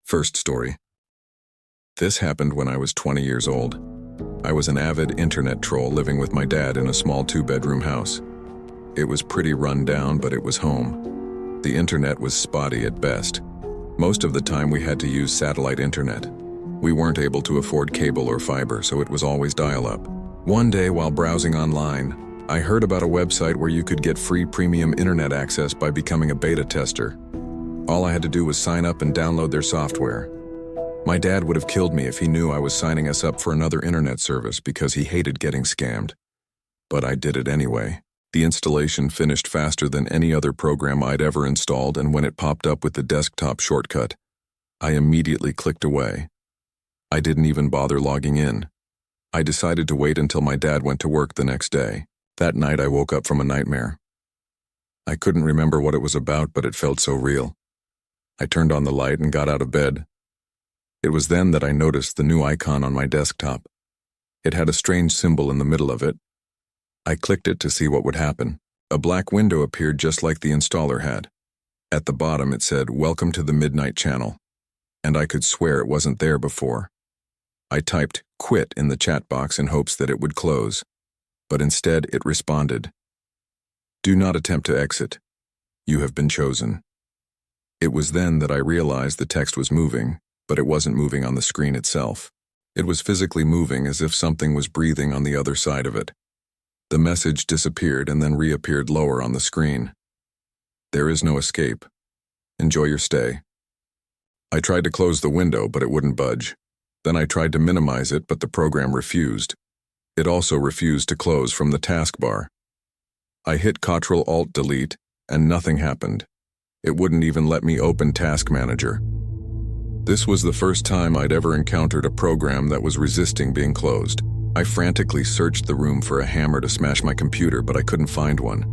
First story. This happened when I was 20 years old. I was an avid internet troll living with my dad in a small 2-bedroom house. It was pretty run down, but it was home. The internet was spotty at best. Most of the time we had to use satellite internet. We weren't able to afford cable or fiber, so it was always dial-up. One day while browsing online, I heard about a website where you could get free premium internet access by becoming a beta tester. All I had to do was sign up and download their software. My dad would have killed me if he knew I was signing us up for another internet service because he hated getting scammed. But I did it anyway. The installation finished faster than any other program I'd ever installed, and when it popped up with the desktop shortcut, I immediately clicked away. I didn't even bother logging in. I decided to wait until my dad went to work the next day. That night I woke up from a nightmare. I couldn't remember what it was about, but it felt so real. I turned on the light and got out of bed. It was then that I noticed the new icon on my desktop. It had a strange symbol in the middle of it. I clicked it to see what would happen. A black window appeared just like the installer had. At the bottom it said, "Welcome to the Midnight Channel," and I could swear it wasn't there before. I typed "quit" in the chat box in hopes that it would close, but instead it responded, "Do not attempt to exit. You have been chosen." It was then that I realized the text was moving, but it wasn't moving on the screen itself. It was physically moving as if something was breathing on the other side of it. The message disappeared and then reappeared lower on the screen. "There is no escape. Enjoy your stay." I tried to close the window, but it wouldn't budge. Then I tried to minimize it, but the program refused. It also refused to close from the taskbar. I hit Ctrl-Alt-Delete, and nothing happened. It wouldn't even let me open Task Manager. This was the first time I'd ever encountered a program that was resisting being closed. I frantically searched the room for a hammer to smash my computer, but I couldn't find one.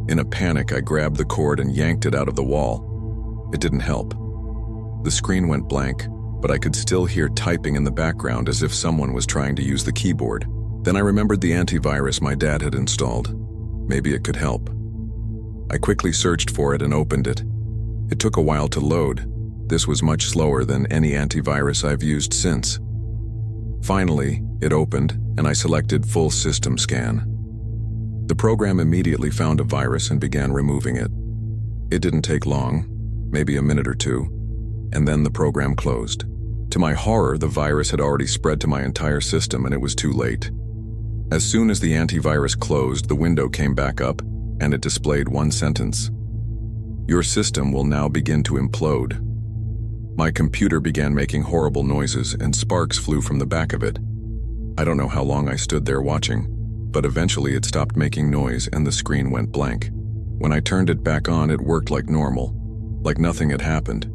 In a panic, I grabbed the cord and yanked it out of the wall. It didn't help. The screen went blank, but I could still hear typing in the background as if someone was trying to use the keyboard. Then I remembered the antivirus my dad had installed. Maybe it could help. I quickly searched for it and opened it. It took a while to load. This was much slower than any antivirus I've used since. Finally, it opened, and I selected Full System Scan. The program immediately found a virus and began removing it. It didn't take long, maybe a minute or two, and then the program closed. To my horror, the virus had already spread to my entire system, and it was too late. As soon as the antivirus closed, the window came back up, and it displayed one sentence: "Your system will now begin to implode." My computer began making horrible noises, and sparks flew from the back of it. I don't know how long I stood there watching, but eventually it stopped making noise and the screen went blank. When I turned it back on, it worked like normal, like nothing had happened.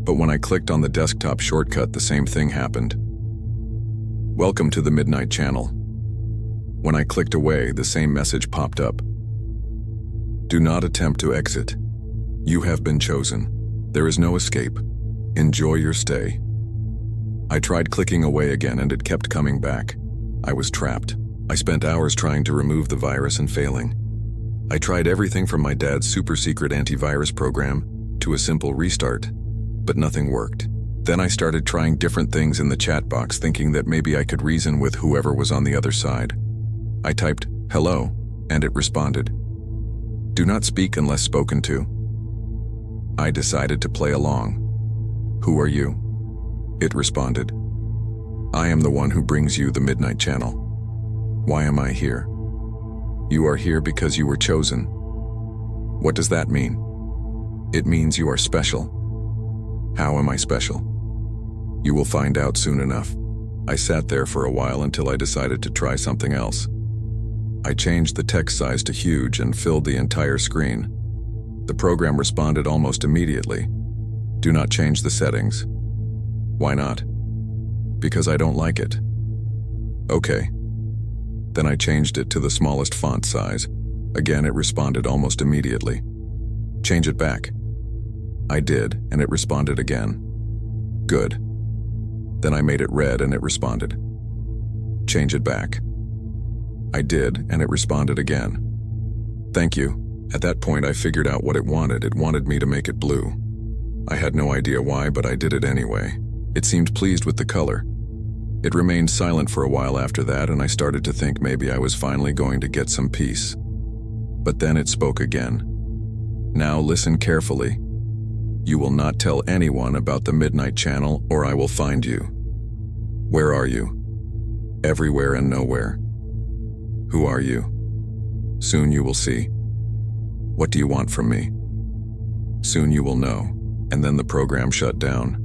But when I clicked on the desktop shortcut, the same thing happened. "Welcome to the Midnight Channel." When I clicked away, the same message popped up. "Do not attempt to exit. You have been chosen. There is no escape. Enjoy your stay." I tried clicking away again and it kept coming back. I was trapped. I spent hours trying to remove the virus and failing. I tried everything from my dad's super secret antivirus program to a simple restart, but nothing worked. Then I started trying different things in the chat box, thinking that maybe I could reason with whoever was on the other side. I typed "hello," and it responded, "Do not speak unless spoken to." I decided to play along. "Who are you?" It responded, "I am the one who brings you the Midnight Channel." "Why am I here?" "You are here because you were chosen." "What does that mean?" "It means you are special." "How am I special?" "You will find out soon enough." I sat there for a while until I decided to try something else. I changed the text size to huge and filled the entire screen. The program responded almost immediately. "Do not change the settings." "Why not?" "Because I don't like it." "Okay." Then I changed it to the smallest font size. Again, it responded almost immediately. "Change it back." I did, and it responded again. "Good." Then I made it red and it responded. "Change it back." I did, and it responded again. "Thank you." At that point, I figured out what it wanted. It wanted me to make it blue. I had no idea why, but I did it anyway. It seemed pleased with the color. It remained silent for a while after that, and I started to think maybe I was finally going to get some peace. But then it spoke again. "Now listen carefully. You will not tell anyone about the Midnight Channel, or I will find you. Where are you? Everywhere and nowhere. Who are you? Soon you will see. What do you want from me? Soon you will know." And then the program shut down.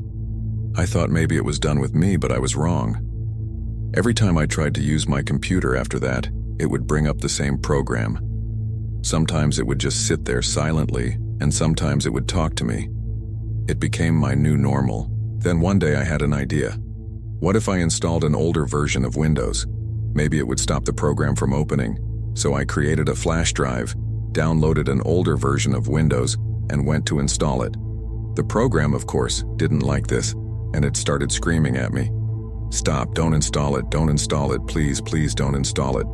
I thought maybe it was done with me, but I was wrong. Every time I tried to use my computer after that, it would bring up the same program. Sometimes it would just sit there silently, and sometimes it would talk to me. It became my new normal. Then one day I had an idea. What if I installed an older version of Windows? Maybe it would stop the program from opening. So I created a flash drive, downloaded an older version of Windows, and went to install it. The program, of course, didn't like this, and it started screaming at me. "Stop, don't install it, please, please don't install it."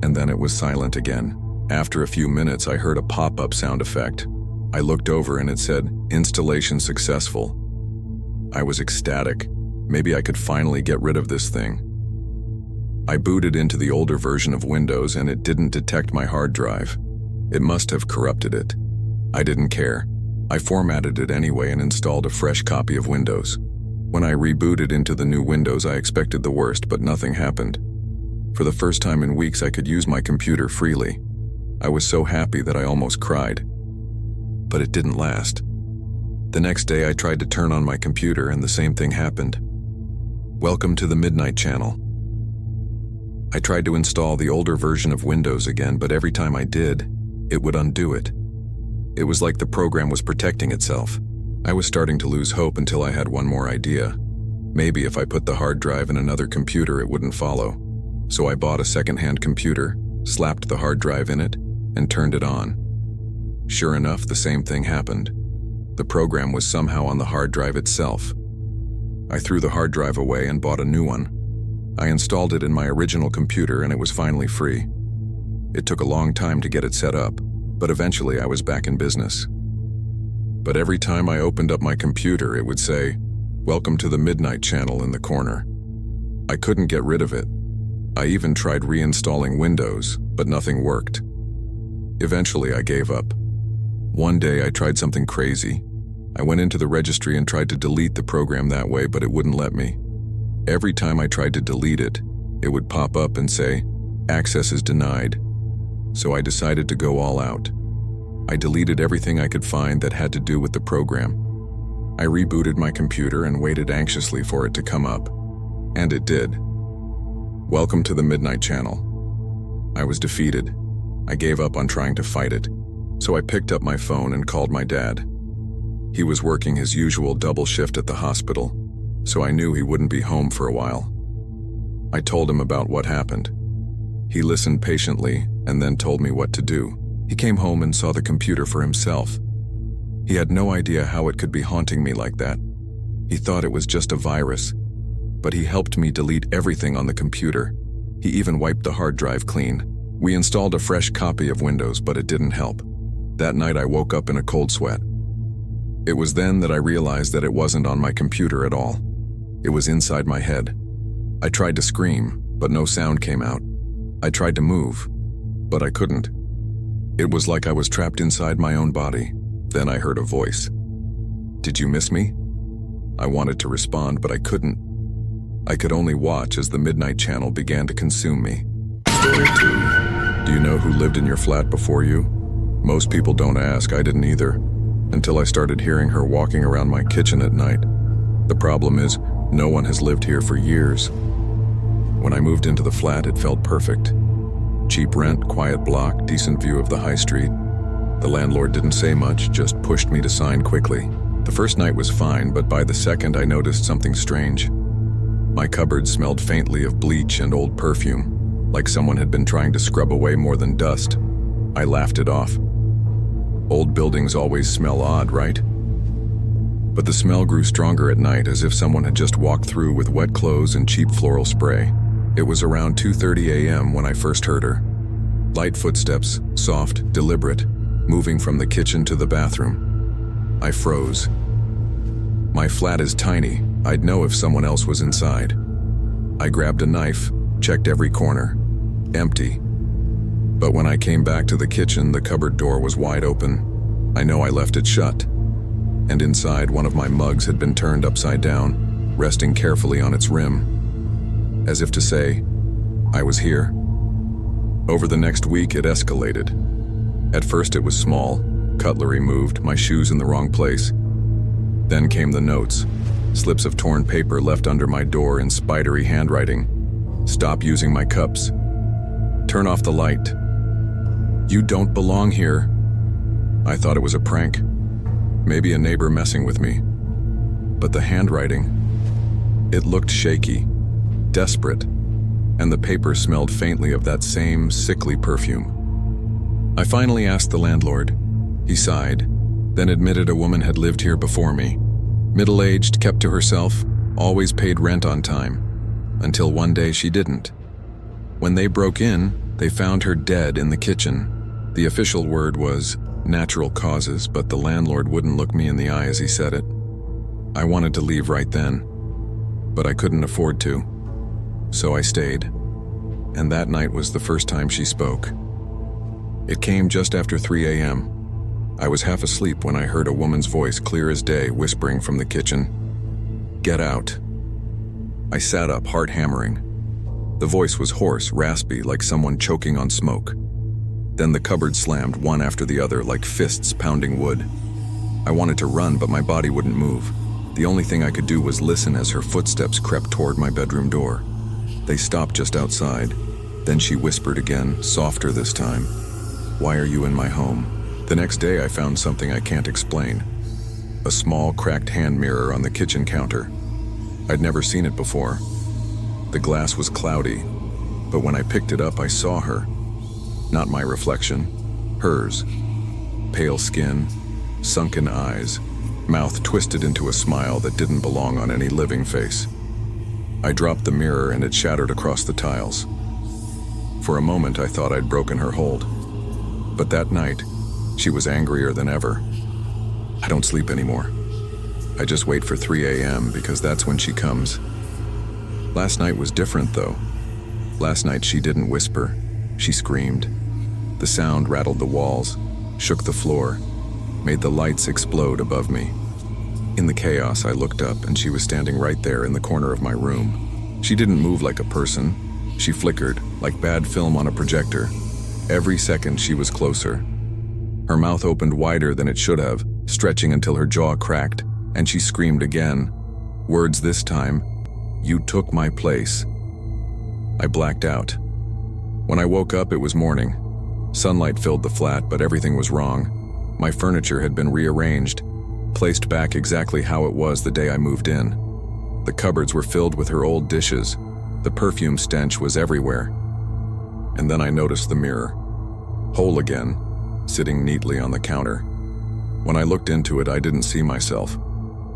And then it was silent again. After a few minutes, I heard a pop-up sound effect. I looked over and it said, "Installation successful." I was ecstatic. Maybe I could finally get rid of this thing. I booted into the older version of Windows and it didn't detect my hard drive. It must have corrupted it. I didn't care. I formatted it anyway and installed a fresh copy of Windows. When I rebooted into the new Windows, I expected the worst, but nothing happened. For the first time in weeks, I could use my computer freely. I was so happy that I almost cried. But it didn't last. The next day, I tried to turn on my computer and the same thing happened. "Welcome to the Midnight Channel." I tried to install the older version of Windows again, but every time I did, it would undo it. It was like the program was protecting itself. I was starting to lose hope until I had one more idea. Maybe if I put the hard drive in another computer, it wouldn't follow. So I bought a second-hand computer, slapped the hard drive in it, and turned it on. Sure enough, the same thing happened. The program was somehow on the hard drive itself. I threw the hard drive away and bought a new one. I installed it in my original computer and it was finally free. It took a long time to get it set up, but eventually I was back in business. But every time I opened up my computer, it would say, "Welcome to the Midnight Channel" in the corner. I couldn't get rid of it. I even tried reinstalling Windows, but nothing worked. Eventually, I gave up. One day, I tried something crazy. I went into the registry and tried to delete the program that way, but it wouldn't let me. Every time I tried to delete it, it would pop up and say, "Access is denied." So I decided to go all out. I deleted everything I could find that had to do with the program. I rebooted my computer and waited anxiously for it to come up. And it did. "Welcome to the Midnight Channel." I was defeated. I gave up on trying to fight it. So I picked up my phone and called my dad. He was working his usual double shift at the hospital, so I knew he wouldn't be home for a while. I told him about what happened. He listened patiently and then told me what to do. He came home and saw the computer for himself. He had no idea how it could be haunting me like that. He thought it was just a virus, but he helped me delete everything on the computer. He even wiped the hard drive clean. We installed a fresh copy of Windows, but it didn't help. That night I woke up in a cold sweat. It was then that I realized that it wasn't on my computer at all. It was inside my head. I tried to scream, but no sound came out. I tried to move, but I couldn't. It was like I was trapped inside my own body. Then I heard a voice. "Did you miss me?" I wanted to respond, but I couldn't. I could only watch as the Midnight Channel began to consume me. Story 2. Do you know who lived in your flat before you? Most people don't ask. I didn't either, until I started hearing her walking around my kitchen at night. The problem is, no one has lived here for years. When I moved into the flat, it felt perfect. Cheap rent, quiet block, decent view of the high street. The landlord didn't say much, just pushed me to sign quickly. The first night was fine, but by the second I noticed something strange. My cupboard smelled faintly of bleach and old perfume, like someone had been trying to scrub away more than dust. I laughed it off. Old buildings always smell odd, right? But the smell grew stronger at night, as if someone had just walked through with wet clothes and cheap floral spray. It was around 2:30 a.m. when I first heard her. Light footsteps, soft, deliberate, moving from the kitchen to the bathroom. I froze. My flat is tiny. I'd know if someone else was inside. I grabbed a knife, checked every corner. Empty. But when I came back to the kitchen, the cupboard door was wide open. I know I left it shut. And inside, one of my mugs had been turned upside down, resting carefully on its rim, as if to say, I was here. Over the next week, it escalated. At first it was small, cutlery moved, my shoes in the wrong place. Then came the notes, slips of torn paper left under my door in spidery handwriting. Stop using my cups. Turn off the light. You don't belong here. I thought it was a prank. Maybe a neighbor messing with me. But the handwriting, it looked shaky, desperate, and the paper smelled faintly of that same sickly perfume. I finally asked the landlord. He sighed, then admitted a woman had lived here before me. Middle-aged, kept to herself, always paid rent on time, until one day she didn't. When they broke in, they found her dead in the kitchen. The official word was natural causes, but the landlord wouldn't look me in the eye as he said it. I wanted to leave right then, but I couldn't afford to. So I stayed, and that night was the first time she spoke. It came just after 3 a.m. I was half asleep when I heard a woman's voice clear as day whispering from the kitchen, "Get out." I sat up, heart hammering. The voice was hoarse, raspy, like someone choking on smoke. Then the cupboard slammed one after the other like fists pounding wood. I wanted to run, but my body wouldn't move. The only thing I could do was listen as her footsteps crept toward my bedroom door. They stopped just outside. Then she whispered again, softer this time. "Why are you in my home?" The next day I found something I can't explain. A small, cracked hand mirror on the kitchen counter. I'd never seen it before. The glass was cloudy, but when I picked it up I saw her. Not my reflection, hers. Pale skin, sunken eyes, mouth twisted into a smile that didn't belong on any living face. I dropped the mirror and it shattered across the tiles. For a moment I thought I'd broken her hold. But that night, she was angrier than ever. I don't sleep anymore. I just wait for 3 a.m. because that's when she comes. Last night was different though. Last night she didn't whisper, she screamed. The sound rattled the walls, shook the floor, made the lights explode above me. In the chaos, I looked up and she was standing right there in the corner of my room. She didn't move like a person. She flickered, like bad film on a projector. Every second she was closer. Her mouth opened wider than it should have, stretching until her jaw cracked, and she screamed again. Words this time, "You took my place." I blacked out. When I woke up, it was morning. Sunlight filled the flat, but everything was wrong. My furniture had been rearranged, placed back exactly how it was the day I moved in. The cupboards were filled with her old dishes. The perfume stench was everywhere. And then I noticed the mirror. Whole again, sitting neatly on the counter. When I looked into it, I didn't see myself.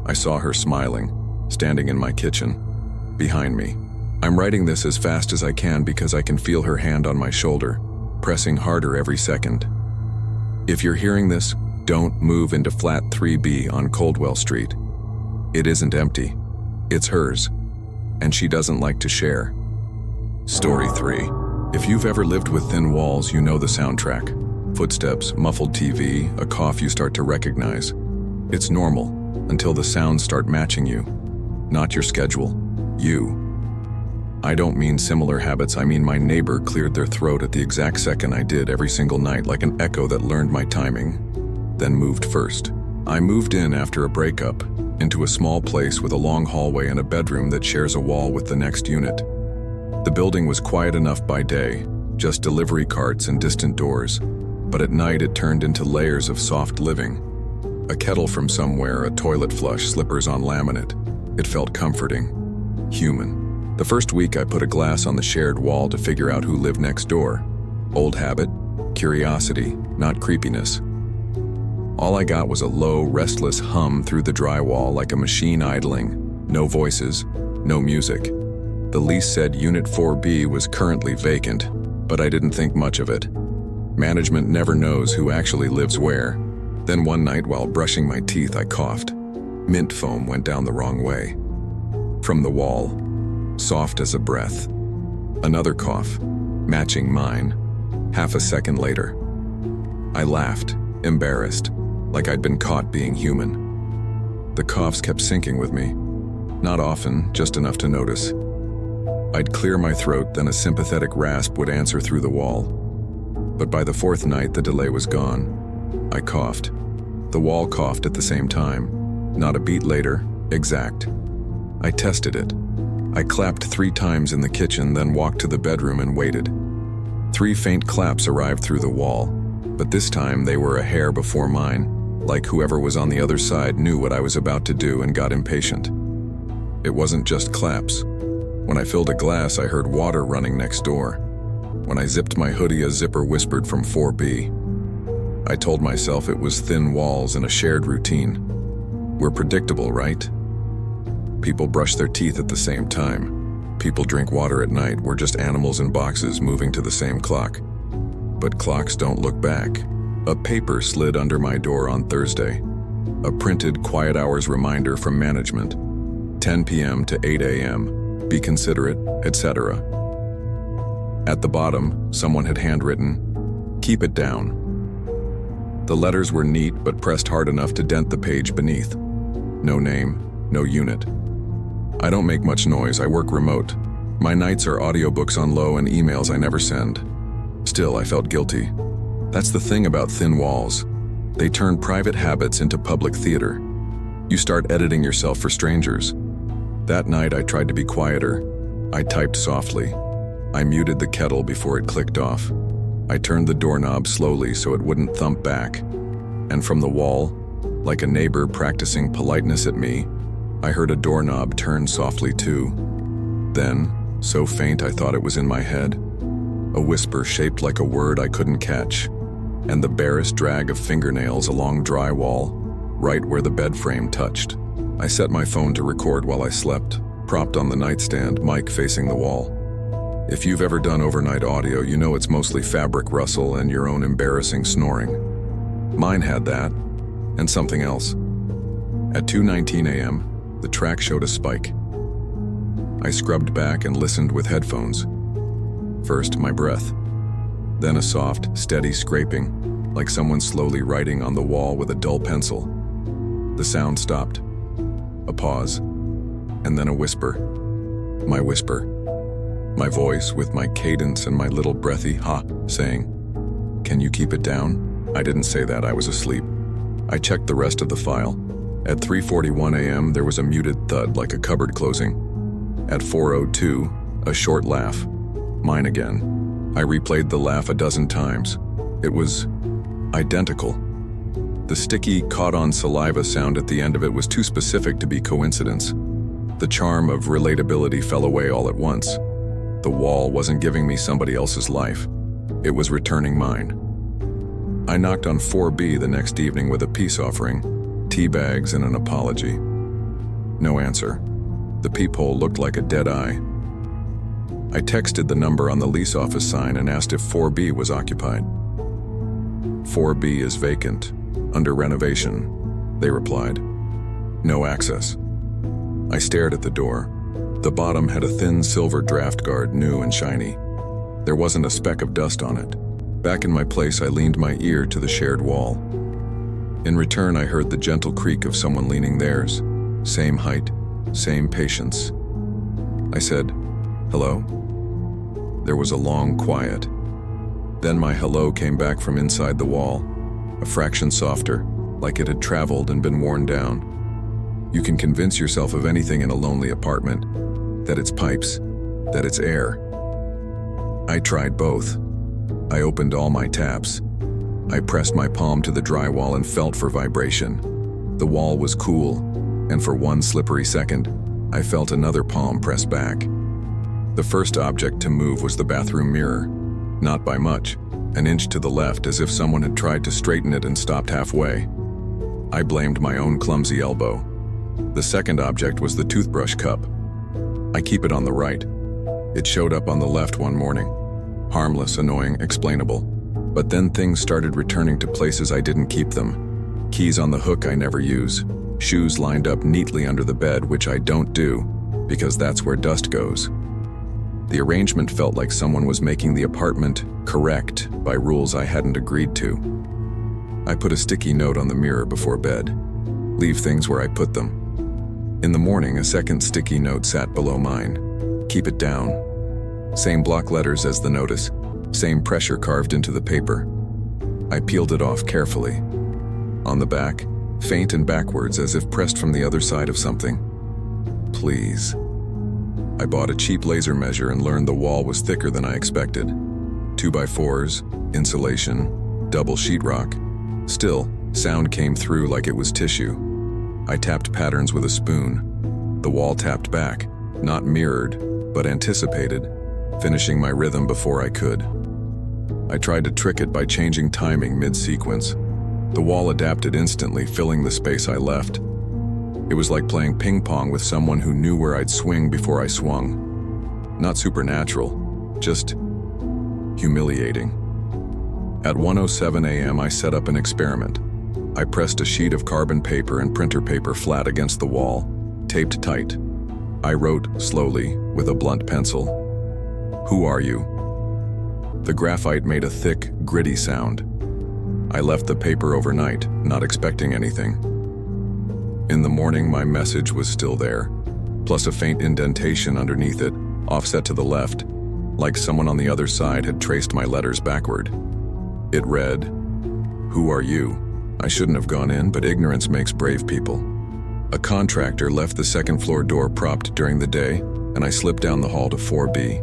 I saw her smiling, standing in my kitchen, behind me. I'm writing this as fast as I can because I can feel her hand on my shoulder, pressing harder every second. If you're hearing this, don't move into flat 3B on Coldwell Street. It isn't empty. It's hers, and she doesn't like to share. Story 3. If you've ever lived with thin walls, you know the soundtrack. Footsteps, muffled TV, a cough you start to recognize. It's normal, until the sounds start matching you. Not your schedule. You. I don't mean similar habits, I mean my neighbor cleared their throat at the exact second I did every single night, like an echo that learned my timing, then moved first. I moved in after a breakup, into a small place with a long hallway and a bedroom that shares a wall with the next unit. The building was quiet enough by day, just delivery carts and distant doors, but at night it turned into layers of soft living. A kettle from somewhere, a toilet flush, slippers on laminate. It felt comforting, human. The first week I put a glass on the shared wall to figure out who lived next door. Old habit, curiosity, not creepiness. All I got was a low, restless hum through the drywall like a machine idling. No voices, no music. The lease said Unit 4B was currently vacant, but I didn't think much of it. Management never knows who actually lives where. Then one night while brushing my teeth, I coughed. Mint foam went down the wrong way. From the wall, soft as a breath. Another cough, matching mine. Half a second later. I laughed, embarrassed, like I'd been caught being human. The coughs kept sinking with me. Not often, just enough to notice. I'd clear my throat, then a sympathetic rasp would answer through the wall. But by the fourth night, the delay was gone. I coughed. The wall coughed at the same time. Not a beat later, exact. I tested it. I clapped 3 times in the kitchen, then walked to the bedroom and waited. 3 faint claps arrived through the wall, but this time they were a hair before mine, like whoever was on the other side knew what I was about to do and got impatient. It wasn't just claps. When I filled a glass, I heard water running next door. When I zipped my hoodie, a zipper whispered from 4B. I told myself it was thin walls and a shared routine. We're predictable, right? People brush their teeth at the same time. People drink water at night. We're just animals in boxes moving to the same clock. But clocks don't look back. A paper slid under my door on Thursday. A printed quiet hours reminder from management. 10 p.m. to 8 a.m. Be considerate, etc. At the bottom, someone had handwritten, "Keep it down." The letters were neat but pressed hard enough to dent the page beneath. No name, no unit. I don't make much noise, I work remote. My nights are audiobooks on low and emails I never send. Still, I felt guilty. That's the thing about thin walls. They turn private habits into public theater. You start editing yourself for strangers. That night I tried to be quieter. I typed softly. I muted the kettle before it clicked off. I turned the doorknob slowly so it wouldn't thump back. And from the wall, like a neighbor practicing politeness at me, I heard a doorknob turn softly too. Then, so faint I thought it was in my head, a whisper shaped like a word I couldn't catch, and the barest drag of fingernails along drywall, right where the bed frame touched. I set my phone to record while I slept, propped on the nightstand, mic facing the wall. If you've ever done overnight audio, you know it's mostly fabric rustle and your own embarrassing snoring. Mine had that, and something else. At 2:19 a.m., the track showed a spike. I scrubbed back and listened with headphones. First, my breath. Then a soft, steady scraping, like someone slowly writing on the wall with a dull pencil. The sound stopped. A pause. And then a whisper. My whisper. My voice with my cadence and my little breathy ha saying, "Can you keep it down?" I didn't say that, I was asleep. I checked the rest of the file. At 3:41 a.m. there was a muted thud like a cupboard closing. At 4:02, a short laugh. Mine again. I replayed the laugh a dozen times. It was identical. The sticky, caught-on saliva sound at the end of it was too specific to be coincidence. The charm of relatability fell away all at once. The wall wasn't giving me somebody else's life. It was returning mine. I knocked on 4B the next evening with a peace offering, tea bags and an apology. No answer. The peephole looked like a dead eye. I texted the number on the lease office sign and asked if 4B was occupied. 4B is vacant, under renovation, they replied. No access. I stared at the door. The bottom had a thin silver draft guard, new and shiny. There wasn't a speck of dust on it. Back in my place, I leaned my ear to the shared wall. In return, I heard the gentle creak of someone leaning theirs. Same height, same patience. I said, "Hello?" There was a long quiet. Then my hello came back from inside the wall, a fraction softer, like it had traveled and been worn down. You can convince yourself of anything in a lonely apartment, that it's pipes, that it's air. I tried both. I opened all my taps. I pressed my palm to the drywall and felt for vibration. The wall was cool, and for one slippery second, I felt another palm press back. The first object to move was the bathroom mirror, not by much, an inch to the left, as if someone had tried to straighten it and stopped halfway. I blamed my own clumsy elbow. The second object was the toothbrush cup. I keep it on the right. It showed up on the left one morning. Harmless, annoying, explainable. But then things started returning to places I didn't keep them. Keys on the hook I never use. shoes lined up neatly under the bed, which I don't do, because that's where dust goes. The arrangement felt like someone was making the apartment correct by rules I hadn't agreed to. I put a sticky note on the mirror before bed. Leave things where I put them. In the morning, a second sticky note sat below mine. Keep it down. Same block letters as the notice, same pressure carved into the paper. I peeled it off carefully. On the back, faint and backwards as if pressed from the other side of something. Please. I bought a cheap laser measure and learned the wall was thicker than I expected. 2x4s, insulation, double sheetrock. Still, sound came through like it was tissue. I tapped patterns with a spoon. The wall tapped back, not mirrored, but anticipated, finishing my rhythm before I could. I tried to trick it by changing timing mid-sequence. The wall adapted instantly, filling the space I left. It was like playing ping pong with someone who knew where I'd swing before I swung. Not supernatural, just humiliating. At 1:07 a.m. I set up an experiment. I pressed a sheet of carbon paper and printer paper flat against the wall, taped tight. I wrote slowly with a blunt pencil. "Who are you?" The graphite made a thick, gritty sound. I left the paper overnight, not expecting anything. In the morning, my message was still there, plus a faint indentation underneath it, offset to the left, like someone on the other side had traced my letters backward. It read, "Who are you?" I shouldn't have gone in, but ignorance makes brave people. A contractor left the second-floor door propped during the day, and I slipped down the hall to 4B.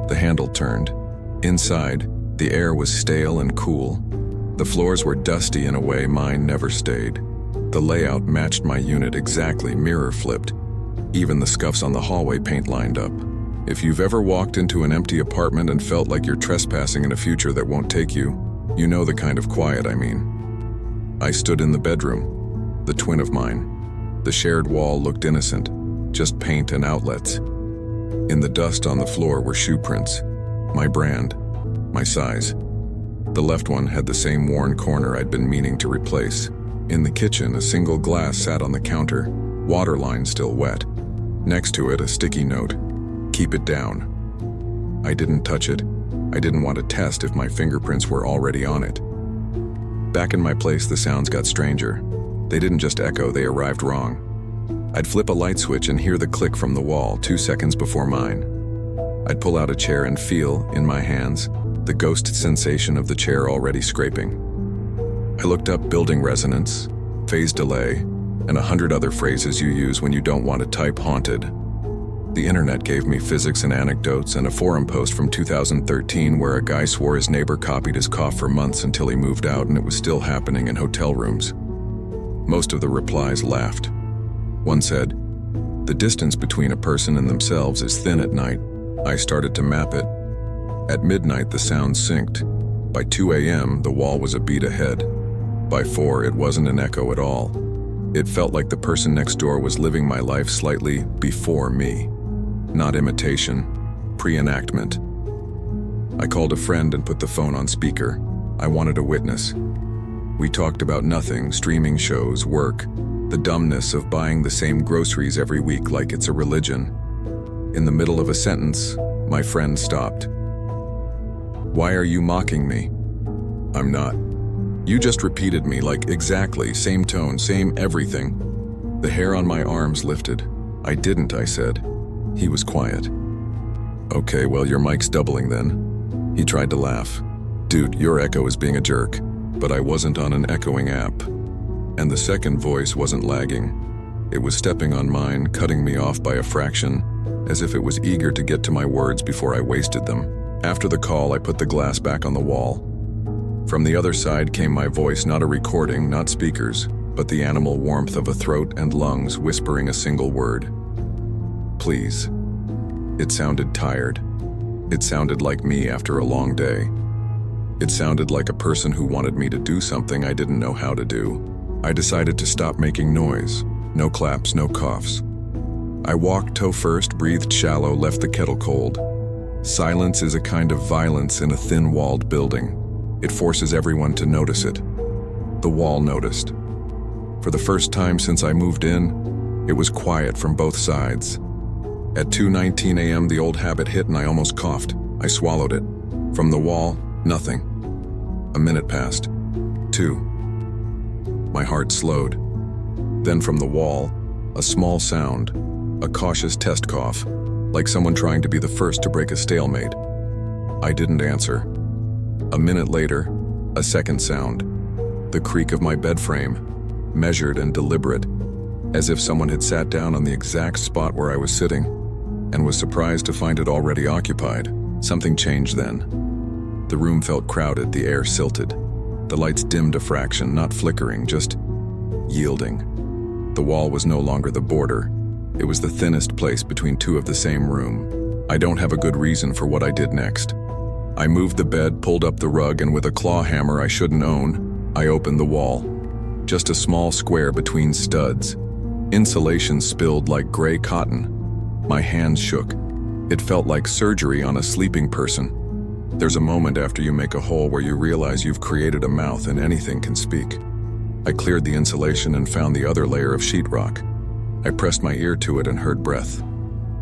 The handle turned. Inside, the air was stale and cool. The floors were dusty in a way mine never stayed. The layout matched my unit exactly, mirror flipped. Even the scuffs on the hallway paint lined up. If you've ever walked into an empty apartment and felt like you're trespassing in a future that won't take you, you know the kind of quiet I mean. I stood in the bedroom, the twin of mine. The shared wall looked innocent, just paint and outlets. In the dust on the floor were shoe prints, my brand, my size. The left one had the same worn corner I'd been meaning to replace. In the kitchen, a single glass sat on the counter, water line still wet. Next to it, a sticky note, "Keep it down." I didn't touch it. I didn't want to test if my fingerprints were already on it. Back in my place, the sounds got stranger. They didn't just echo, they arrived wrong. I'd flip a light switch and hear the click from the wall 2 seconds before mine. I'd pull out a chair and feel, in my hands, the ghost sensation of the chair already scraping. I looked up building resonance, phase delay, and 100 other phrases you use when you don't want to type haunted. The internet gave me physics and anecdotes and a forum post from 2013 where a guy swore his neighbor copied his cough for months until he moved out and it was still happening in hotel rooms. Most of the replies laughed. One said, "The distance between a person and themselves is thin at night." I started to map it. At midnight, the sound synced. By 2 a.m., the wall was a beat ahead. By 4, it wasn't an echo at all. It felt like the person next door was living my life slightly before me. Not imitation, pre-enactment. I called a friend and put the phone on speaker. I wanted a witness. We talked about nothing, streaming shows, work, the dumbness of buying the same groceries every week like it's a religion. In the middle of a sentence, my friend stopped. "Why are you mocking me?" "I'm not. You just repeated me, like exactly, same tone, same everything." The hair on my arms lifted. "I didn't," I said. He was quiet. "Okay, well, your mic's doubling then." He tried to laugh. "Dude, your echo is being a jerk." But I wasn't on an echoing app. And the second voice wasn't lagging. It was stepping on mine, cutting me off by a fraction, as if it was eager to get to my words before I wasted them. After the call, I put the glass back on the wall. From the other side came my voice, not a recording, not speakers, but the animal warmth of a throat and lungs whispering a single word. "Please." It sounded tired. It sounded like me after a long day. It sounded like a person who wanted me to do something I didn't know how to do. I decided to stop making noise. No claps, no coughs. I walked toe first, breathed shallow, left the kettle cold. Silence is a kind of violence in a thin-walled building. It forces everyone to notice it. The wall noticed. For the first time since I moved in, it was quiet from both sides. At 2:19 a.m., the old habit hit and I almost coughed. I swallowed it. From the wall, nothing. A minute passed. 2. My heart slowed. Then from the wall, a small sound, a cautious test cough, like someone trying to be the first to break a stalemate. I didn't answer. A minute later, a second sound, the creak of my bed frame, measured and deliberate, as if someone had sat down on the exact spot where I was sitting and was surprised to find it already occupied. Something changed then. The room felt crowded, the air silted. The lights dimmed a fraction, not flickering, just yielding. The wall was no longer the border. It was the thinnest place between two of the same room. I don't have a good reason for what I did next. I moved the bed, pulled up the rug, and with a claw hammer I shouldn't own, I opened the wall. Just a small square between studs. Insulation spilled like gray cotton. My hands shook. It felt like surgery on a sleeping person. There's a moment after you make a hole where you realize you've created a mouth and anything can speak. I cleared the insulation and found the other layer of sheetrock. I pressed my ear to it and heard breath.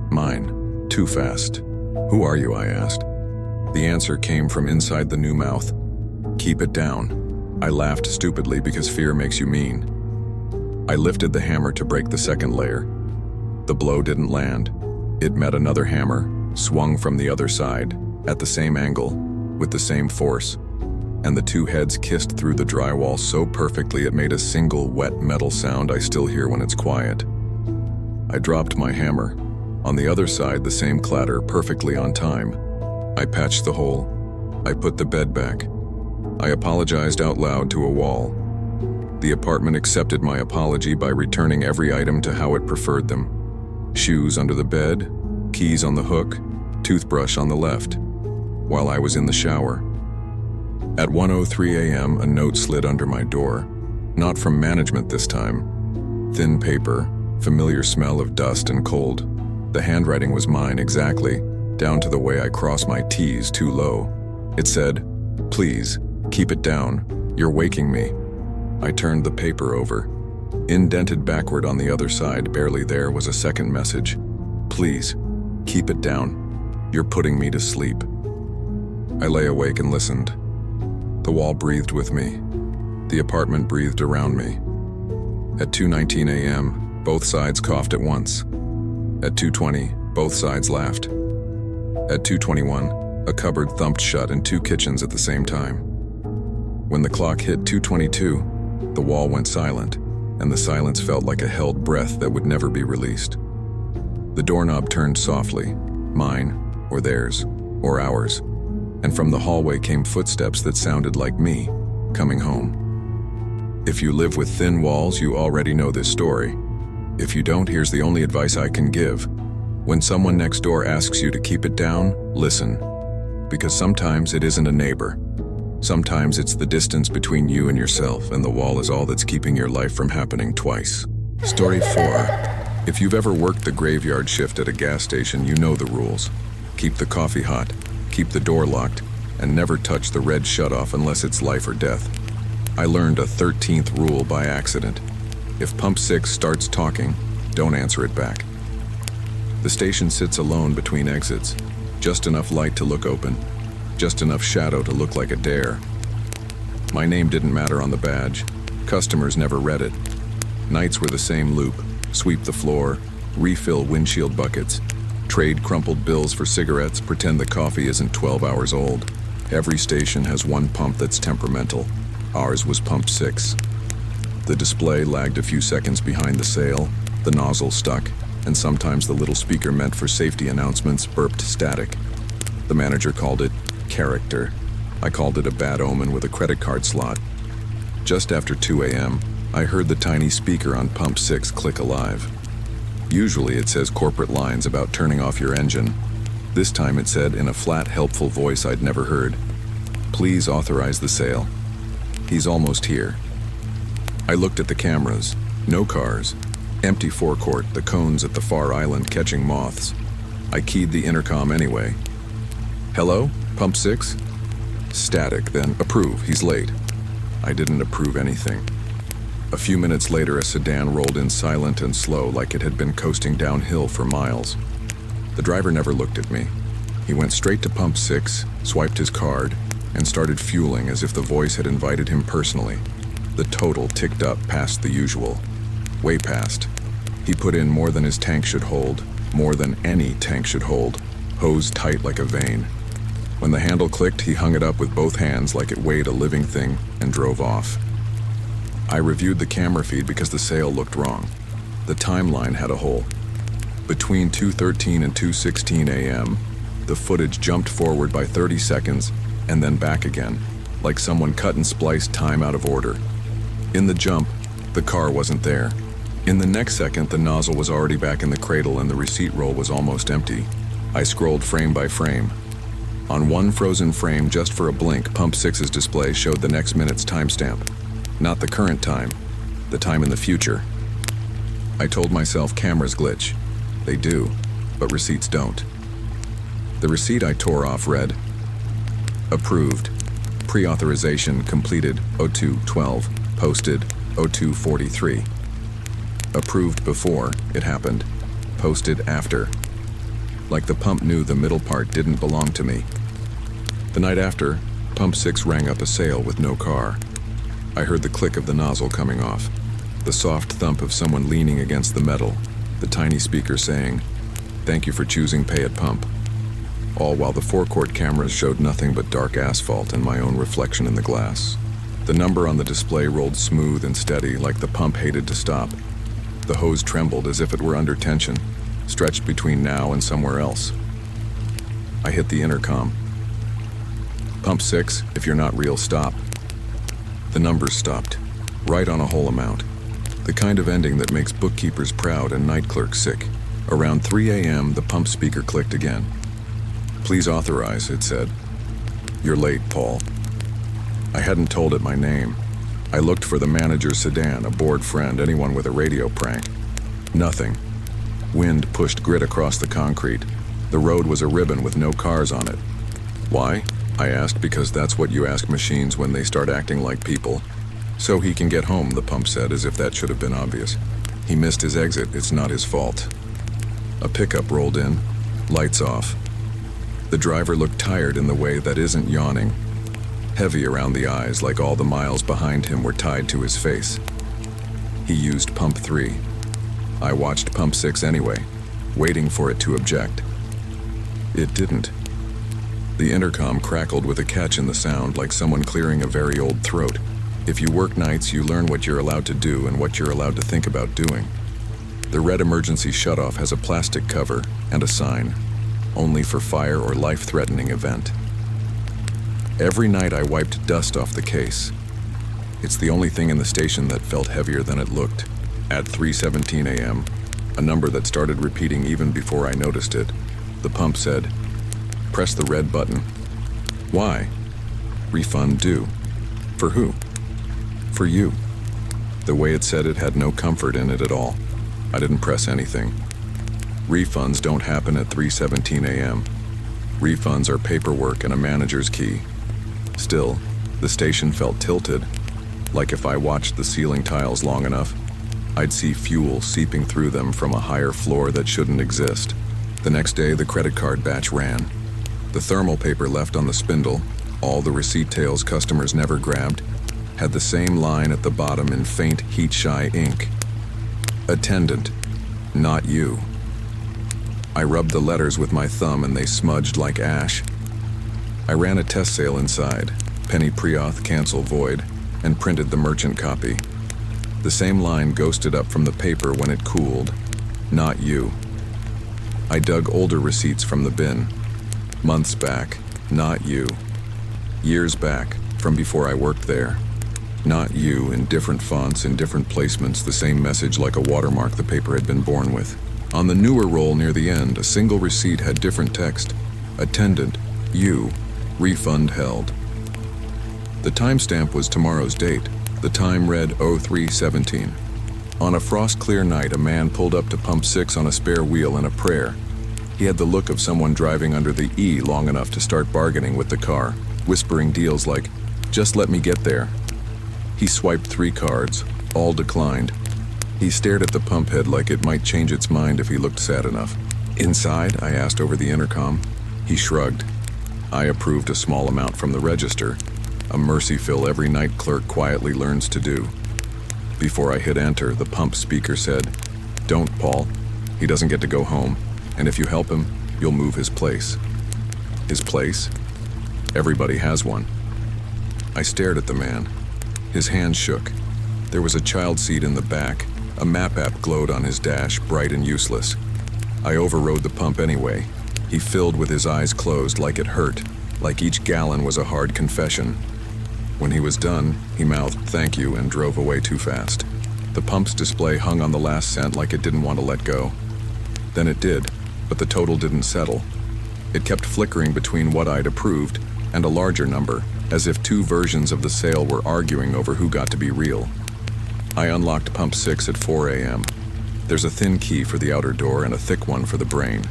Mine. Too fast. "Who are you?" I asked. The answer came from inside the new mouth. "Keep it down." I laughed stupidly because fear makes you mean. I lifted the hammer to break the second layer. The blow didn't land. It met another hammer, swung from the other side, at the same angle, with the same force, and the two heads kissed through the drywall so perfectly it made a single wet metal sound I still hear when it's quiet. I dropped my hammer. On the other side, the same clatter, perfectly on time. I patched the hole. I put the bed back. I apologized out loud to a wall. The apartment accepted my apology by returning every item to how it preferred them. Shoes under the bed, keys on the hook, toothbrush on the left, while I was in the shower. At 1:03 a.m., a note slid under my door. Not from management this time. Thin paper, familiar smell of dust and cold. The handwriting was mine exactly, down to the way I cross my T's too low. It said, "Please, keep it down. You're waking me." I turned the paper over. Indented backward on the other side, barely there, was a second message. "Please, keep it down. You're putting me to sleep." I lay awake and listened. The wall breathed with me. The apartment breathed around me. At 2:19 a.m., both sides coughed at once. At 2:20, both sides laughed. At 2:21, a cupboard thumped shut in two kitchens at the same time. When the clock hit 2:22, the wall went silent, and the silence felt like a held breath that would never be released. The doorknob turned softly, mine, or theirs, or ours, and from the hallway came footsteps that sounded like me, coming home. If you live with thin walls, you already know this story. If you don't, here's the only advice I can give. When someone next door asks you to keep it down, listen. Because sometimes it isn't a neighbor. Sometimes it's the distance between you and yourself, and the wall is all that's keeping your life from happening twice. Story 4. If you've ever worked the graveyard shift at a gas station, you know the rules. Keep the coffee hot, keep the door locked, and never touch the red shutoff unless it's life or death. I learned a 13th rule by accident. If pump 6 starts talking, don't answer it back. The station sits alone between exits. Just enough light to look open. Just enough shadow to look like a dare. My name didn't matter on the badge. Customers never read it. Nights were the same loop. Sweep the floor, refill windshield buckets, trade crumpled bills for cigarettes, pretend the coffee isn't 12 hours old. Every station has one pump that's temperamental. Ours was pump 6. The display lagged a few seconds behind the sale, the nozzle stuck, and sometimes the little speaker meant for safety announcements burped static. The manager called it character. I called it a bad omen with a credit card slot. Just after 2 a.m., I heard the tiny speaker on pump 6 click alive. Usually it says corporate lines about turning off your engine. This time it said in a flat, helpful voice I'd never heard, "Please authorize the sale. He's almost here." I looked at the cameras. No cars. Empty forecourt, the cones at the far island catching moths. I keyed the intercom anyway. "Hello? Pump 6? Static, then approve, he's late. I didn't approve anything. A few minutes later, a sedan rolled in silent and slow, like it had been coasting downhill for miles. The driver never looked at me. He went straight to pump 6, swiped his card, and started fueling as if the voice had invited him personally. The total ticked up past the usual. Way past. He put in more than his tank should hold, more than any tank should hold, hosed tight like a vein. When the handle clicked, he hung it up with both hands like it weighed a living thing and drove off. I reviewed the camera feed because the sale looked wrong. The timeline had a hole. Between 2:13 and 2:16 a.m., the footage jumped forward by 30 seconds and then back again, like someone cut and spliced time out of order. In the jump, the car wasn't there. In the next second, the nozzle was already back in the cradle and the receipt roll was almost empty. I scrolled frame by frame. On one frozen frame, just for a blink, Pump 6's display showed the next minute's timestamp. Not the current time, the time in the future. I told myself cameras glitch. They do, but receipts don't. The receipt I tore off read, approved, pre-authorization completed 02:12, posted 02:43. Approved before it happened, posted after. Like the pump knew the middle part didn't belong to me. The night after, Pump 6 rang up a sale with no car. I heard the click of the nozzle coming off, the soft thump of someone leaning against the metal, the tiny speaker saying, "Thank you for choosing pay at pump." All while the forecourt cameras showed nothing but dark asphalt and my own reflection in the glass. The number on the display rolled smooth and steady, like the pump hated to stop. The hose trembled as if it were under tension, stretched between now and somewhere else. I hit the intercom. "Pump 6, if you're not real, stop." The numbers stopped, right on a whole amount. The kind of ending that makes bookkeepers proud and night clerks sick. Around 3 a.m., the pump speaker clicked again. "Please authorize," it said. "You're late, Paul." I hadn't told it my name. I looked for the manager's sedan, a bored friend, anyone with a radio prank. Nothing. Wind pushed grit across the concrete. The road was a ribbon with no cars on it. Why? I asked, because that's what you ask machines when they start acting like people. "So he can get home," the pump said, as if that should have been obvious. "He missed his exit, it's not his fault." A pickup rolled in, lights off. The driver looked tired in the way that isn't yawning. Heavy around the eyes, like all the miles behind him were tied to his face. He used pump 3. I watched pump 6 anyway, waiting for it to object. It didn't. The intercom crackled with a catch in the sound, like someone clearing a very old throat. If you work nights, you learn what you're allowed to do and what you're allowed to think about doing. The red emergency shutoff has a plastic cover and a sign, only for fire or life-threatening event. Every night I wiped dust off the case. It's the only thing in the station that felt heavier than it looked. At 3:17 a.m., a number that started repeating even before I noticed it, the pump said, "Press the red button." Why? Refund due. For who? For you. The way it said it had no comfort in it at all. I didn't press anything. Refunds don't happen at 3:17 a.m. Refunds are paperwork and a manager's key. Still, the station felt tilted, like if I watched the ceiling tiles long enough, I'd see fuel seeping through them from a higher floor that shouldn't exist. The next day, the credit card batch ran. The thermal paper left on the spindle, all the receipt tails customers never grabbed, had the same line at the bottom in faint, heat-shy ink. Attendant, not you. I rubbed the letters with my thumb and they smudged like ash. I ran a test sale inside, penny pre-auth, cancel void, and printed the merchant copy. The same line ghosted up from the paper when it cooled. Not you. I dug older receipts from the bin. Months back, not you. Years back, from before I worked there. Not you, in different fonts, in different placements, the same message like a watermark the paper had been born with. On the newer roll near the end, a single receipt had different text. Attendant, you, refund held. The timestamp was tomorrow's date. The time read 03:17. On a frost-clear night, a man pulled up to pump 6 on a spare wheel and a prayer. He had the look of someone driving under the E long enough to start bargaining with the car, whispering deals like, "Just let me get there." He swiped 3 cards, All declined. He stared at the pump head like it might change its mind if he looked sad enough. "Inside?" I asked over the intercom. He shrugged. I approved a small amount from the register, a mercy fill every night clerk quietly learns to do. Before I hit enter, the pump speaker said, "Don't, Paul. He doesn't get to go home, and if you help him, you'll move his place." His place? Everybody has one. I stared at the man. His hand shook. There was a child seat in the back. A map app glowed on his dash, bright and useless. I overrode the pump anyway. He filled with his eyes closed like it hurt, like each gallon was a hard confession. When he was done, he mouthed "thank you" and drove away too fast. The pump's display hung on the last cent like it didn't want to let go. Then it did, but the total didn't settle. It kept flickering between what I'd approved and a larger number, as if two versions of the sale were arguing over who got to be real. I unlocked pump 6 at 4 a.m. There's a thin key for the outer door and a thick one for the brain.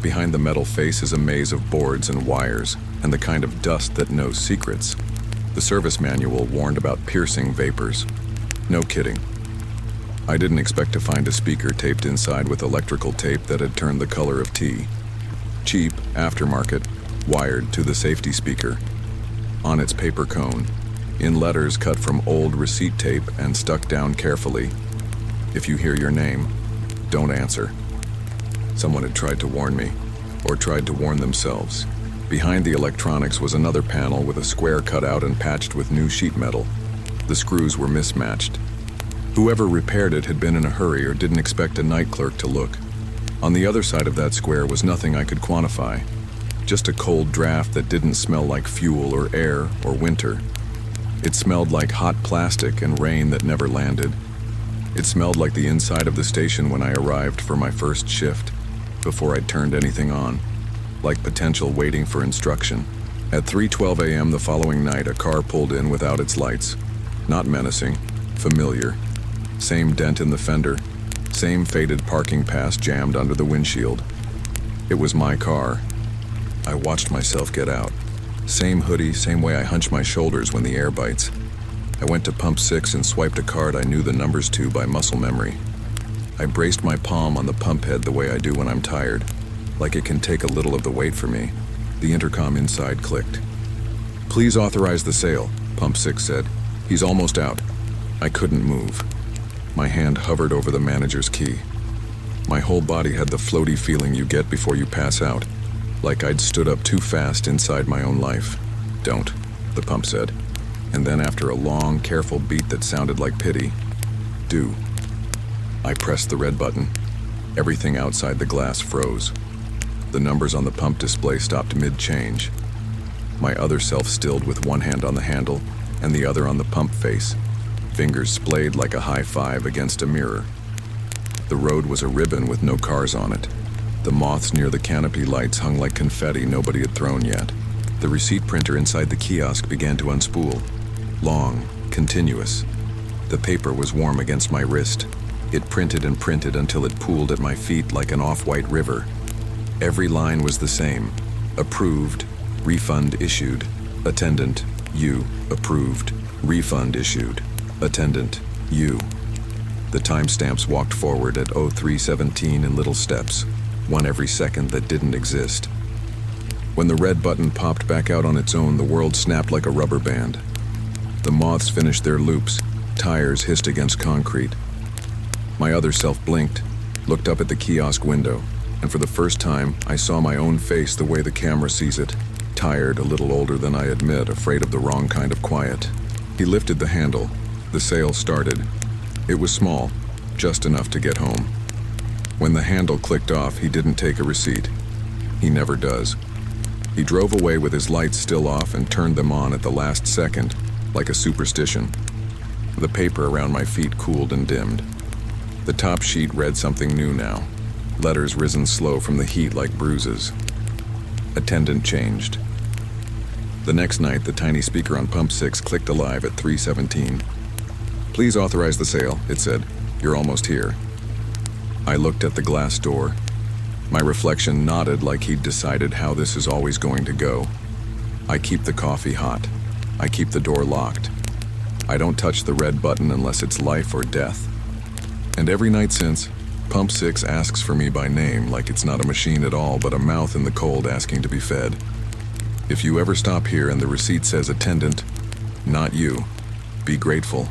Behind the metal face is a maze of boards and wires, and the kind of dust that knows secrets. The service manual warned about piercing vapors. No kidding. I didn't expect to find a speaker taped inside with electrical tape that had turned the color of tea. Cheap, aftermarket, wired to the safety speaker. On its paper cone, in letters cut from old receipt tape and stuck down carefully, "If you hear your name, don't answer." Someone had tried to warn me, or tried to warn themselves. Behind the electronics was another panel with a square cut out and patched with new sheet metal. The screws were mismatched. Whoever repaired it had been in a hurry or didn't expect a night clerk to look. On the other side of that square was nothing I could quantify. Just a cold draft that didn't smell like fuel or air or winter. It smelled like hot plastic and rain that never landed. It smelled like the inside of the station when I arrived for my first shift, before I'd turned anything on. Like potential waiting for instruction. At 3:12 a.m. the following night, a car pulled in without its lights. Not menacing, familiar. Same dent in the fender, same faded parking pass jammed under the windshield. It was my car. I watched myself get out. Same hoodie, same way I hunch my shoulders when the air bites. I went to pump 6 and swiped a card I knew the numbers to by muscle memory. I braced my palm on the pump head the way I do when I'm tired, like it can take a little of the weight for me. The intercom inside clicked. "Please authorize the sale," pump 6 said. "He's almost out." I couldn't move. My hand hovered over the manager's key. My whole body had the floaty feeling you get before you pass out, like I'd stood up too fast inside my own life. "Don't," the pump said. And then after a long, careful beat that sounded like pity, "Do." I pressed the red button. Everything outside the glass froze. The numbers on the pump display stopped mid-change. My other self stilled with one hand on the handle and the other on the pump face. Fingers splayed like a high five against a mirror. The road was a ribbon with no cars on it. The moths near the canopy lights hung like confetti nobody had thrown yet. The receipt printer inside the kiosk began to unspool. Long, continuous. The paper was warm against my wrist. It printed and printed until it pooled at my feet like an off-white river. Every line was the same. Approved, refund issued. Attendant, you, approved, refund issued. Attendant, you. The timestamps walked forward at 03:17 in little steps, one every second that didn't exist. When the red button popped back out on its own, the world snapped like a rubber band. The moths finished their loops, tires hissed against concrete. My other self blinked, looked up at the kiosk window, and for the first time, I saw my own face the way the camera sees it, tired, a little older than I admit, afraid of the wrong kind of quiet. He lifted the handle. The sale started. It was small, just enough to get home. When the handle clicked off, he didn't take a receipt. He never does. He drove away with his lights still off and turned them on at the last second, like a superstition. The paper around my feet cooled and dimmed. The top sheet read something new now. Letters risen slow from the heat like bruises. Attendant changed. The next night, the tiny speaker on pump 6 clicked alive at 3:17. "Please authorize the sale," it said. "You're almost here." I looked at the glass door. My reflection nodded like he'd decided how this is always going to go. I keep the coffee hot. I keep the door locked. I don't touch the red button unless it's life or death. And every night since, Pump 6 asks for me by name like it's not a machine at all but a mouth in the cold asking to be fed. If you ever stop here and the receipt says attendant, not you, be grateful.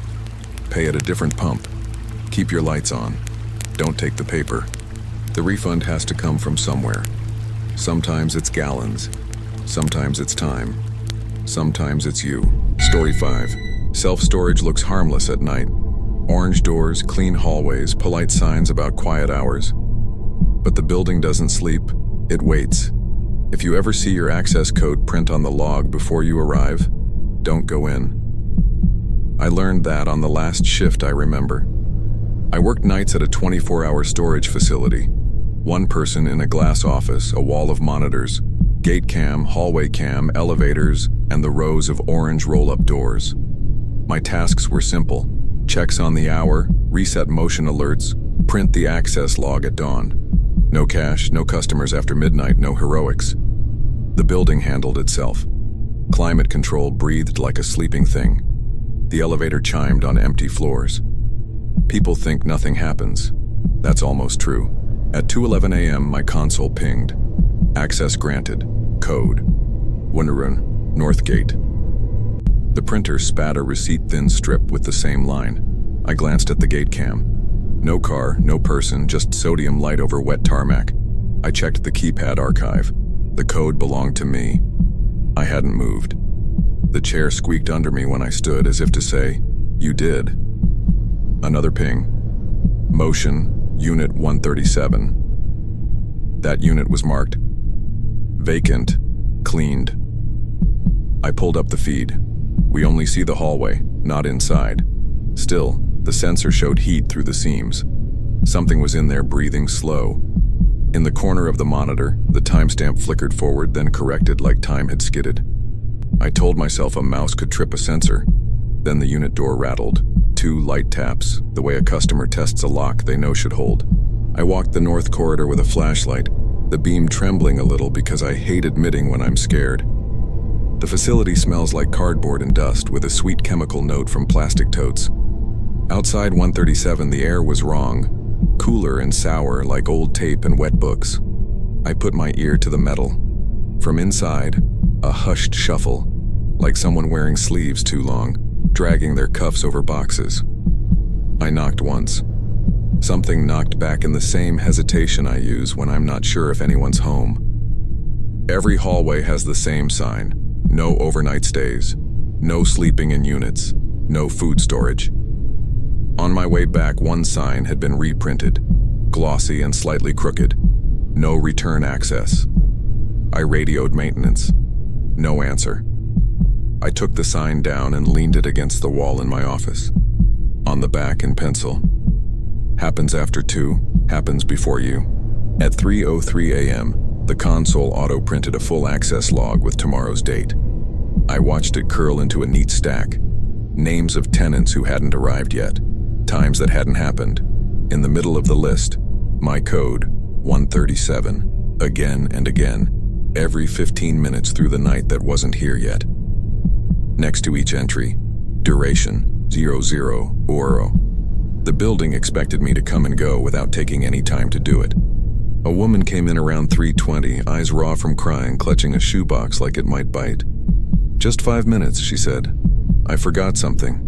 Pay at a different pump. Keep your lights on. Don't take the paper. The refund has to come from somewhere. Sometimes it's gallons. Sometimes it's time. Sometimes it's you. Story 5. Self-storage looks harmless at night. Orange doors, clean hallways, polite signs about quiet hours. But the building doesn't sleep. It waits. If you ever see your access code print on the log before you arrive, don't go in. I learned that on the last shift I remember. I worked nights at a 24-hour storage facility. One person in a glass office, a wall of monitors, gate cam, hallway cam, elevators, and the rows of orange roll-up doors. My tasks were simple. Checks on the hour, reset motion alerts, print the access log at dawn. No cash, no customers after midnight, no heroics. The building handled itself. Climate control breathed like a sleeping thing. The elevator chimed on empty floors. People think nothing happens. That's almost true. At 2:11 a.m., my console pinged. Access granted. Code. Wunderun, North Gate. The printer spat a receipt-thin strip with the same line. I glanced at the gate cam. No car, no person, just sodium light over wet tarmac. I checked the keypad archive. The code belonged to me. I hadn't moved. The chair squeaked under me when I stood, as if to say, "You did." Another ping. Motion, Unit 137. That unit was marked vacant, cleaned. I pulled up the feed. We only see the hallway, not inside. Still, the sensor showed heat through the seams. Something was in there breathing slow. In the corner of the monitor, the timestamp flickered forward, then corrected like time had skidded. I told myself a mouse could trip a sensor. Then the unit door rattled. 2 light taps, the way a customer tests a lock they know should hold. I walked the north corridor with a flashlight, the beam trembling a little because I hate admitting when I'm scared. The facility smells like cardboard and dust with a sweet chemical note from plastic totes. Outside 137, the air was wrong, cooler and sour like old tape and wet books. I put my ear to the metal. From inside, a hushed shuffle, like someone wearing sleeves too long, dragging their cuffs over boxes. I knocked once. Something knocked back in the same hesitation I use when I'm not sure if anyone's home. Every hallway has the same sign. No overnight stays. No sleeping in units. No food storage. On my way back, one sign had been reprinted, glossy and slightly crooked. No return access. I radioed maintenance. No answer. I took the sign down and leaned it against the wall in my office. On the back in pencil. Happens after 2, happens before you. At 3:03 a.m., the console auto-printed a full access log with tomorrow's date. I watched it curl into a neat stack. Names of tenants who hadn't arrived yet. Times that hadn't happened. In the middle of the list, my code, 137. Again and again. Every 15 minutes through the night that wasn't here yet. Next to each entry, duration, 00 Oro. The building expected me to come and go without taking any time to do it. A woman came in around 3:20, eyes raw from crying, clutching a shoebox like it might bite. "Just 5 minutes," she said. "I forgot something."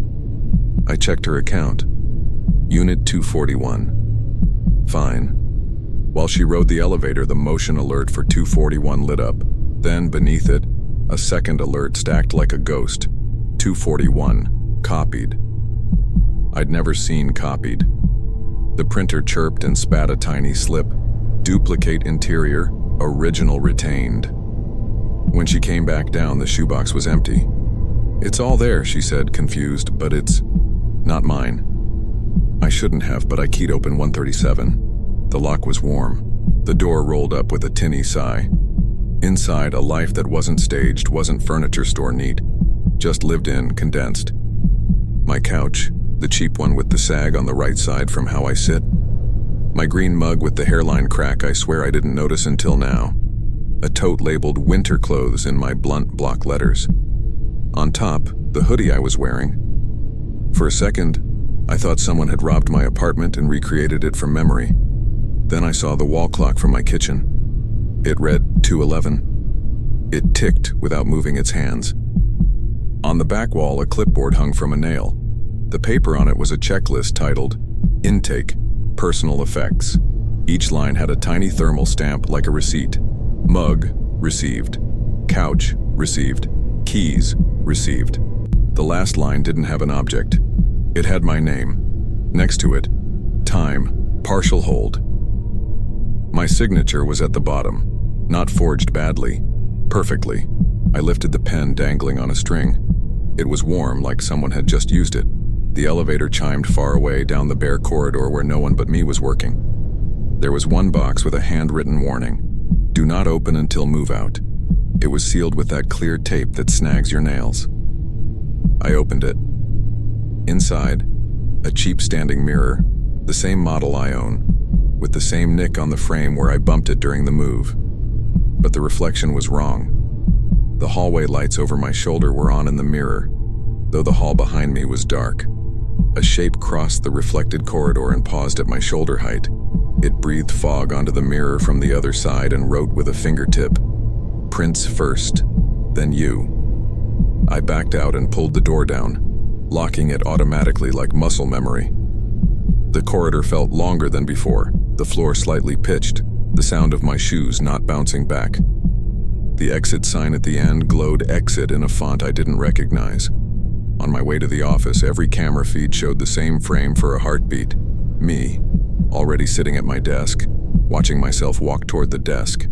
I checked her account. Unit 241. Fine. While she rode the elevator, the motion alert for 241 lit up. Then, beneath it, a second alert stacked like a ghost. 241. Copied. I'd never seen copied. The printer chirped and spat a tiny slip. Duplicate interior, original retained. When she came back down, the shoebox was empty. "It's all there," she said, confused, "but it's not mine." I shouldn't have, but I keyed open 137. The lock was warm. The door rolled up with a tinny sigh. Inside, a life that wasn't staged, wasn't furniture store neat. Just lived in, condensed. My couch, the cheap one with the sag on the right side from how I sit. My green mug with the hairline crack I swear I didn't notice until now. A tote labeled winter clothes in my blunt block letters. On top, the hoodie I was wearing. For a second, I thought someone had robbed my apartment and recreated it from memory. Then I saw the wall clock from my kitchen. It read 2:11. It ticked without moving its hands. On the back wall, a clipboard hung from a nail. The paper on it was a checklist titled, Intake, Personal Effects. Each line had a tiny thermal stamp like a receipt. Mug, received. Couch, received. Keys, received. The last line didn't have an object. It had my name. Next to it, time, partial hold. My signature was at the bottom, not forged badly, perfectly. I lifted the pen dangling on a string. It was warm, like someone had just used it. The elevator chimed far away down the bare corridor where no one but me was working. There was one box with a handwritten warning. Do not open until move out. It was sealed with that clear tape that snags your nails. I opened it. Inside, a cheap standing mirror, the same model I own, with the same nick on the frame where I bumped it during the move. But the reflection was wrong. The hallway lights over my shoulder were on in the mirror, though the hall behind me was dark. A shape crossed the reflected corridor and paused at my shoulder height. It breathed fog onto the mirror from the other side and wrote with a fingertip, Prince first, then you. I backed out and pulled the door down, locking it automatically like muscle memory. The corridor felt longer than before, the floor slightly pitched, the sound of my shoes not bouncing back. The exit sign at the end glowed exit in a font I didn't recognize. On my way to the office, every camera feed showed the same frame for a heartbeat. Me, already sitting at my desk, watching myself walk toward the desk.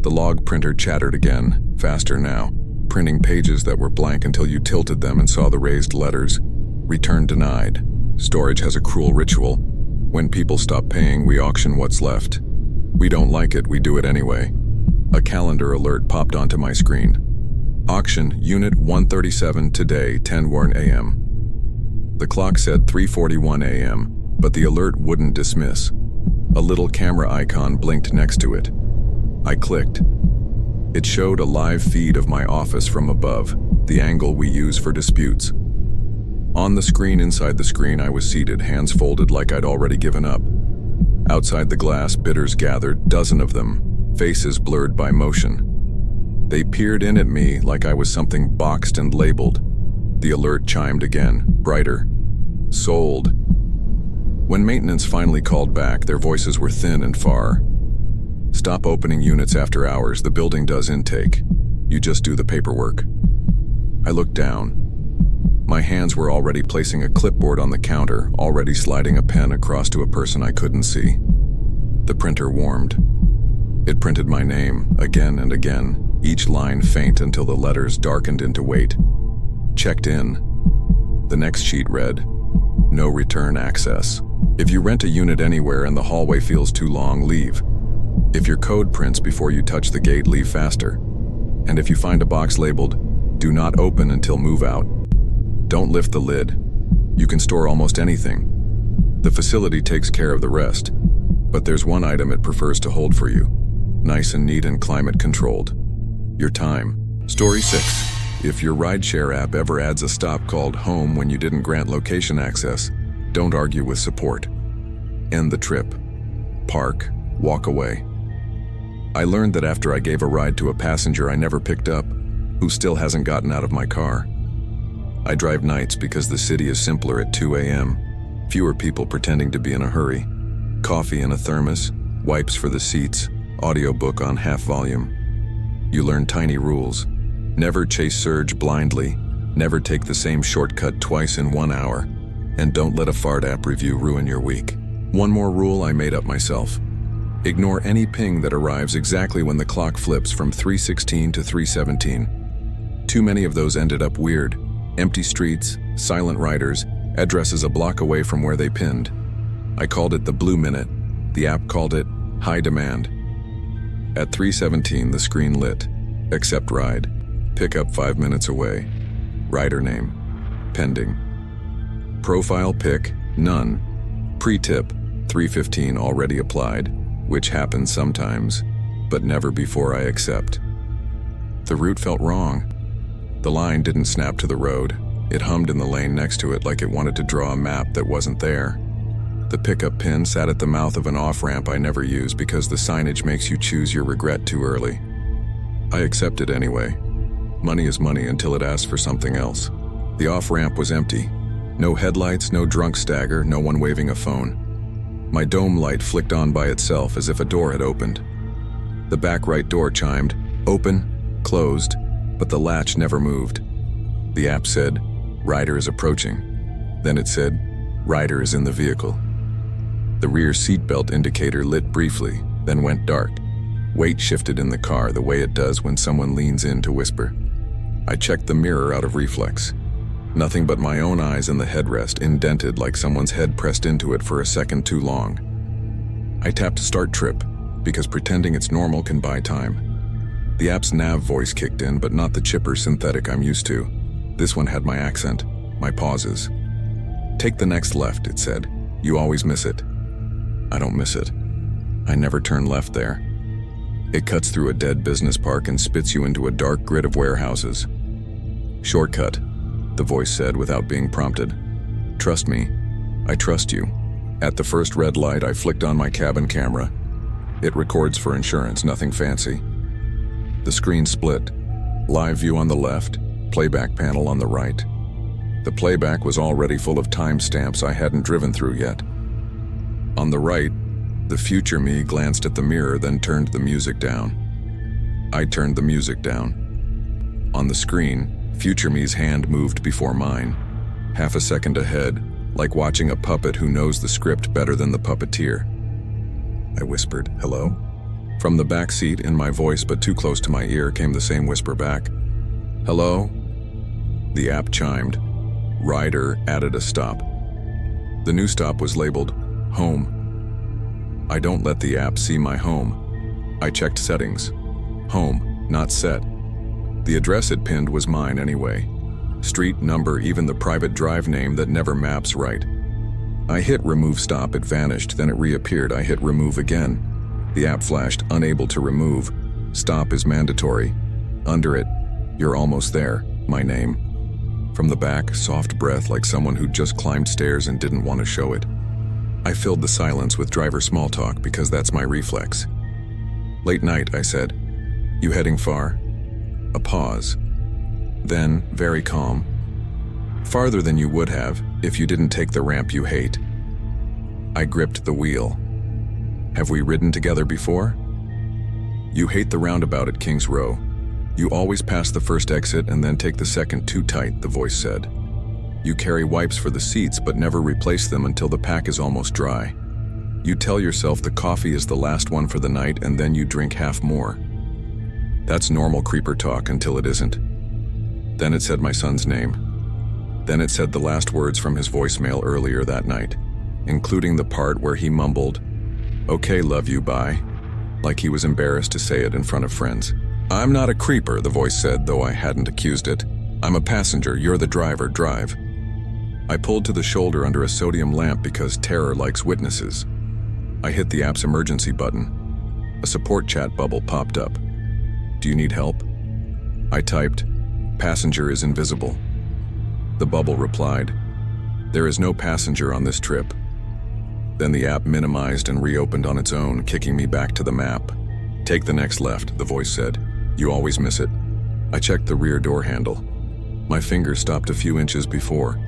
The log printer chattered again, faster now, printing pages that were blank until you tilted them and saw the raised letters. Return denied. Storage has a cruel ritual. When people stop paying, we auction what's left. We don't like it, we do it anyway. A calendar alert popped onto my screen. Auction, Unit 137 today, 10:01 a.m. The clock said 3:41 a.m., but the alert wouldn't dismiss. A little camera icon blinked next to it. I clicked. It showed a live feed of my office from above, the angle we use for disputes. On the screen inside the screen I was seated, hands folded like I'd already given up. Outside the glass, bidders gathered, dozen of them, faces blurred by motion. They peered in at me like I was something boxed and labeled. The alert chimed again, brighter. Sold. When maintenance finally called back, their voices were thin and far. Stop opening units after hours, the building does intake. You just do the paperwork. I looked down. My hands were already placing a clipboard on the counter, already sliding a pen across to a person I couldn't see. The printer warmed. It printed my name, again and again, each line faint until the letters darkened into weight. Checked in. The next sheet read, no return access. If you rent a unit anywhere and the hallway feels too long, leave. If your code prints before you touch the gate, leave faster. And if you find a box labeled, do not open until move out. Don't lift the lid. You can store almost anything. The facility takes care of the rest. But there's one item it prefers to hold for you. Nice and neat and climate controlled. Your time. Story 6. If your rideshare app ever adds a stop called home when you didn't grant location access, don't argue with support. End the trip. Park. Walk away. I learned that after I gave a ride to a passenger I never picked up, who still hasn't gotten out of my car. I drive nights because the city is simpler at 2 a.m. Fewer people pretending to be in a hurry. Coffee in a thermos, wipes for the seats, audiobook on half volume. You learn tiny rules. Never chase surge blindly, never take the same shortcut twice in 1 hour, and don't let a fart app review ruin your week. One more rule I made up myself. Ignore any ping that arrives exactly when the clock flips from 3:16 to 3:17. Too many of those ended up weird. Empty streets, silent riders, addresses a block away from where they pinned. I called it the Blue Minute. The app called it High Demand. At 3:17, the screen lit. Accept ride. Pickup 5 minutes away. Rider name. Pending. Profile pic. None. Pre-tip. 3:15 already applied, which happens sometimes, but never before I accept. The route felt wrong. The line didn't snap to the road. It hummed in the lane next to it like it wanted to draw a map that wasn't there. The pickup pin sat at the mouth of an off-ramp I never use because the signage makes you choose your regret too early. I accepted anyway. Money is money until it asks for something else. The off-ramp was empty. No headlights, no drunk stagger, no one waving a phone. My dome light flicked on by itself as if a door had opened. The back right door chimed, open, closed, but the latch never moved. The app said, "Rider is approaching." Then it said, "Rider is in the vehicle." The rear seatbelt indicator lit briefly, then went dark. Weight shifted in the car the way it does when someone leans in to whisper. I checked the mirror out of reflex. Nothing but my own eyes and the headrest indented like someone's head pressed into it for a second too long. I tapped start trip, because pretending it's normal can buy time. The app's nav voice kicked in, but not the chipper synthetic I'm used to. This one had my accent, my pauses. Take the next left, it said. You always miss it. I don't miss it. I never turn left there. It cuts through a dead business park and spits you into a dark grid of warehouses. Shortcut, the voice said without being prompted. Trust me. I trust you. At the first red light, I flicked on my cabin camera. It records for insurance, nothing fancy. The screen split. Live view on the left, playback panel on the right. The playback was already full of timestamps I hadn't driven through yet. On the right, the future me glanced at the mirror, then turned the music down. I turned the music down. On the screen, future me's hand moved before mine, half a second ahead, like watching a puppet who knows the script better than the puppeteer. I whispered, "Hello?" From the back seat, in my voice but too close to my ear, came the same whisper back. "Hello?" The app chimed. Rider added a stop. The new stop was labeled home. I don't let the app see my home. I checked settings. Home, not set. The address it pinned was mine anyway. Street, number, even the private drive name that never maps right. I hit remove stop, it vanished, then it reappeared. I hit remove again. The app flashed, unable to remove. Stop is mandatory. Under it, you're almost there, my name. From the back, soft breath like someone who'd just climbed stairs and didn't want to show it. I filled the silence with driver small talk because that's my reflex. Late night, I said. You heading far? A pause. Then, very calm. Farther than you would have if you didn't take the ramp you hate. I gripped the wheel. Have we ridden together before? You hate the roundabout at King's Row. You always pass the first exit and then take the second too tight, the voice said. You carry wipes for the seats but never replace them until the pack is almost dry. You tell yourself the coffee is the last one for the night and then you drink half more. That's normal creeper talk until it isn't. Then it said my son's name. Then it said the last words from his voicemail earlier that night, including the part where he mumbled, "Okay, love you, bye," like he was embarrassed to say it in front of friends. I'm not a creeper, the voice said, though I hadn't accused it. I'm a passenger, you're the driver, drive. I pulled to the shoulder under a sodium lamp because terror likes witnesses. I hit the app's emergency button. A support chat bubble popped up. Do you need help? I typed, passenger is invisible. The bubble replied, there is no passenger on this trip. Then the app minimized and reopened on its own, kicking me back to the map. Take the next left, the voice said. You always miss it. I checked the rear door handle. My finger stopped a few inches before.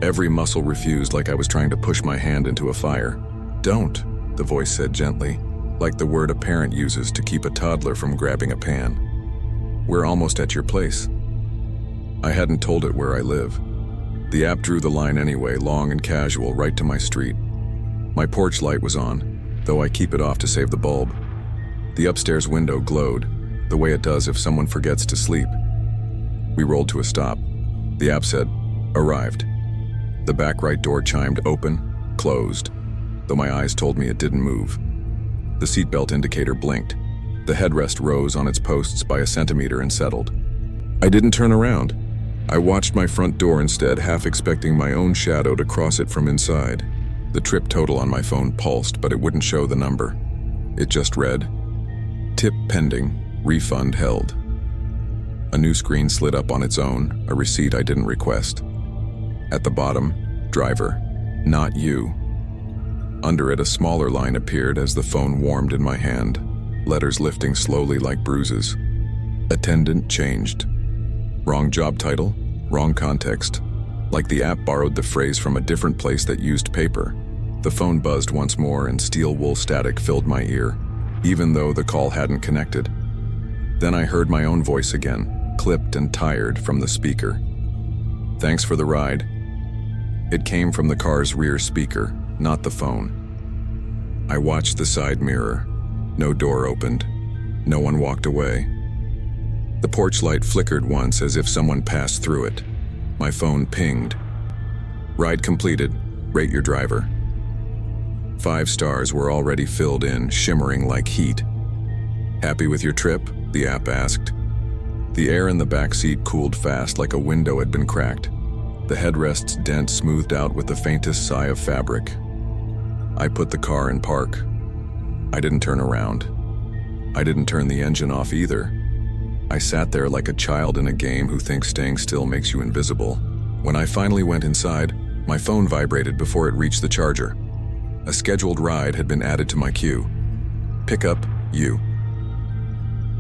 Every muscle refused like I was trying to push my hand into a fire. Don't, the voice said gently, like the word a parent uses to keep a toddler from grabbing a pan. We're almost at your place. I hadn't told it where I live. The app drew the line anyway, long and casual, right to my street. My porch light was on, though I keep it off to save the bulb. The upstairs window glowed, the way it does if someone forgets to sleep. We rolled to a stop. The app said, arrived. The back right door chimed open, closed, though my eyes told me it didn't move. The seatbelt indicator blinked. The headrest rose on its posts by a centimeter and settled. I didn't turn around. I watched my front door instead, half expecting my own shadow to cross it from inside. The trip total on my phone pulsed, but it wouldn't show the number. It just read, tip pending, refund held. A new screen slid up on its own, a receipt I didn't request. At the bottom, driver, not you. Under it, a smaller line appeared as the phone warmed in my hand, letters lifting slowly like bruises. Attendant changed. Wrong job title, wrong context. Like the app borrowed the phrase from a different place that used paper. The phone buzzed once more and steel wool static filled my ear, even though the call hadn't connected. Then I heard my own voice again, clipped and tired from the speaker. Thanks for the ride. It came from the car's rear speaker, not the phone. I watched the side mirror. No door opened. No one walked away. The porch light flickered once as if someone passed through it. My phone pinged. Ride completed. Rate your driver. 5 stars were already filled in, shimmering like heat. Happy with your trip? The app asked. The air in the back seat cooled fast like a window had been cracked. The headrest's dent smoothed out with the faintest sigh of fabric. I put the car in park. I didn't turn around. I didn't turn the engine off either. I sat there like a child in a game who thinks staying still makes you invisible. When I finally went inside, my phone vibrated before it reached the charger. A scheduled ride had been added to my queue. Pick up, you.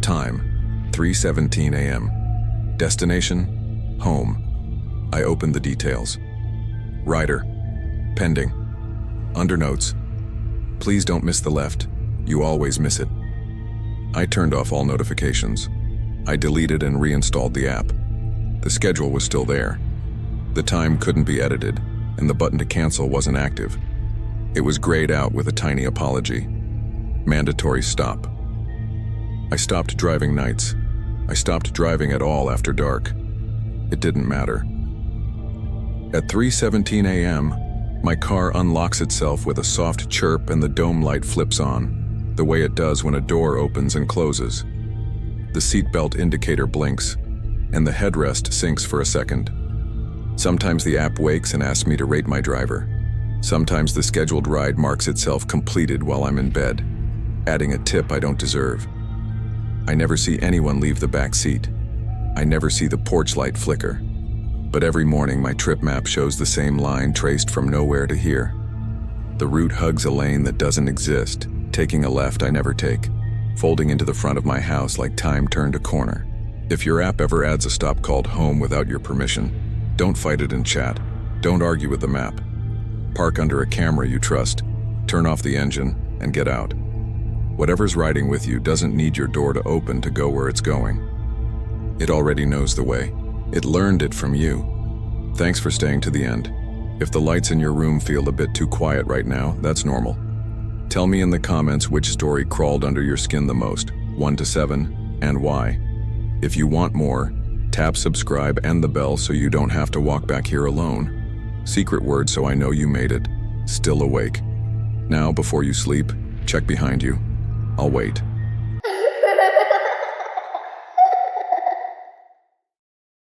Time, 3:17 a.m. Destination, home. I opened the details. Rider, pending. Under notes, please don't miss the left. You always miss it. I turned off all notifications. I deleted and reinstalled the app. The schedule was still there. The time couldn't be edited, and the button to cancel wasn't active. It was grayed out with a tiny apology. Mandatory stop. I stopped driving nights. I stopped driving at all after dark. It didn't matter. At 3:17 a.m., my car unlocks itself with a soft chirp and the dome light flips on, the way it does when a door opens and closes. The seatbelt indicator blinks, and the headrest sinks for a second. Sometimes the app wakes and asks me to rate my driver. Sometimes the scheduled ride marks itself completed while I'm in bed, adding a tip I don't deserve. I never see anyone leave the back seat. I never see the porch light flicker. But every morning my trip map shows the same line traced from nowhere to here. The route hugs a lane that doesn't exist, taking a left I never take, folding into the front of my house like time turned a corner. If your app ever adds a stop called home without your permission, don't fight it in chat. Don't argue with the map. Park under a camera you trust, turn off the engine, and get out. Whatever's riding with you doesn't need your door to open to go where it's going. It already knows the way. It learned it from you. Thanks for staying to the end. If the lights in your room feel a bit too quiet right now, that's normal. Tell me in the comments which story crawled under your skin the most, 1 to 7, and why. If you want more, tap subscribe and the bell so you don't have to walk back here alone. Secret word so I know you made it. Still awake. Now, before you sleep, check behind you. I'll wait.